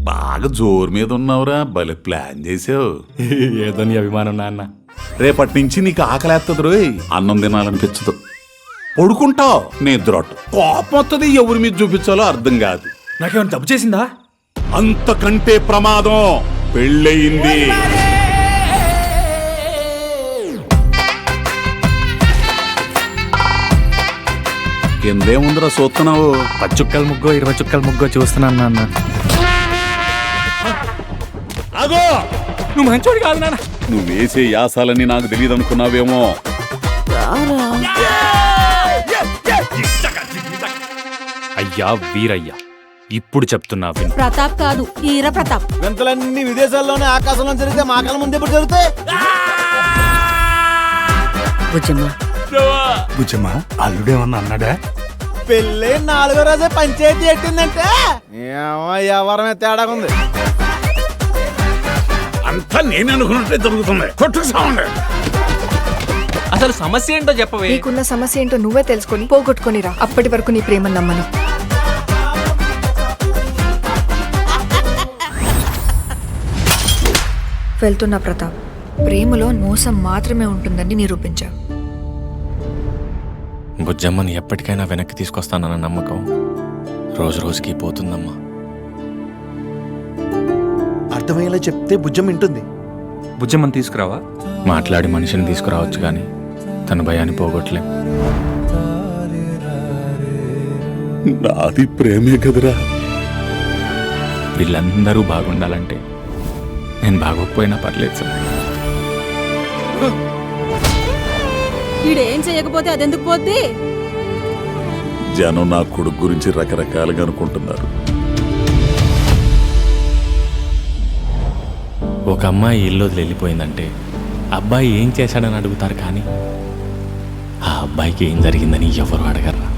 బాగా జోరు మీద ఉన్నావురా, భలే ప్లాన్ చేసావు. ఏదో నీ అభిమానం నాన్న. రేపటి నుంచి నీకు ఆకలేస్తుంది రోయ్, అన్నం తినాలనిపించదు. పడుకుంటావు, నిద్రొట్టు, కోపం వస్తుంది, ఎవరి మీద చూపించాలో అర్థం కాదు. నాకేమైనా తప్పు చేసిందా? అంతకంటే ప్రమాదం, పెళ్ళయింది. కిందేముందిరా చూస్తున్నావు? 10 చుక్కల ముగ్గో 20 చుక్కల ముగ్గో చూస్తున్నాను నాన్న. అగో, నువ్వు మంచోడు కాదు నాన్న. నువ్వు వేసే యాసాలని నాకు తెలియదు అనుకున్నావేమో. అయ్యా వీరయ్యా, ఇప్పుడు చెప్తున్నా విను. ప్రతాప్ కాదు, ఈర ప్రతాప్. వింతలన్నీ విదేశాల్లోనే ఆకాశంలో జరిగితే మా కళ్ళ ముందు ఎప్పుడు జరుగుతాయి? బుజ్జమ్మా, అల్లుడేమన్నా అన్నాడా? పెళ్ళి 4వ రోజే పంచాయతీ ఎట్టిందంటే ఎవరమే తేడా ఉంది. అంతా నేను అనుకున్నట్టే జరుగుతుంది. కొట్టుకు సావండి. అసలు సమస్య ఏంటో చెప్పవే. నీకున్న సమస్య ఏంటో నువ్వే తెలుసుకొని పోగొట్టుకునిరా. అప్పటి వరకు నీ ప్రేమ నమ్మను. వెళ్తున్నా ప్రతాప్. ప్రేమలో మోసం మాత్రమే ఉంటుందని నిరూపించావు. బుజ్జమ్మని ఎప్పటికైనా వెనక్కి తీసుకొస్తానన్న నమ్మకం రోజు రోజుకి పోతుందమ్మా. అర్థమయ్యేలా చెప్తే బుజ్జం వింటుంది. బుజ్జమ్మని తీసుకురావా? మాట్లాడి మనిషిని తీసుకురావచ్చు కానీ తన భయాన్ని పోగొట్టలేం. నాది ప్రేమే కదరా. వీళ్ళందరూ బాగుండాలంటే నేను బాగోకపోయినా పర్లేదు సార్. వీడేం చేయకపోతే అదెందుకు పోద్ది? జనం నా కొడుకు గురించి రకరకాలుగా అనుకుంటున్నారు. ఒక అమ్మాయి ఇల్లు వదిలి వెళ్ళిపోయిందంటే అబ్బాయి ఏం చేశాడని అడుగుతారు కానీ ఆ అబ్బాయికి ఏం జరిగిందని ఎవరు అడగర్రా.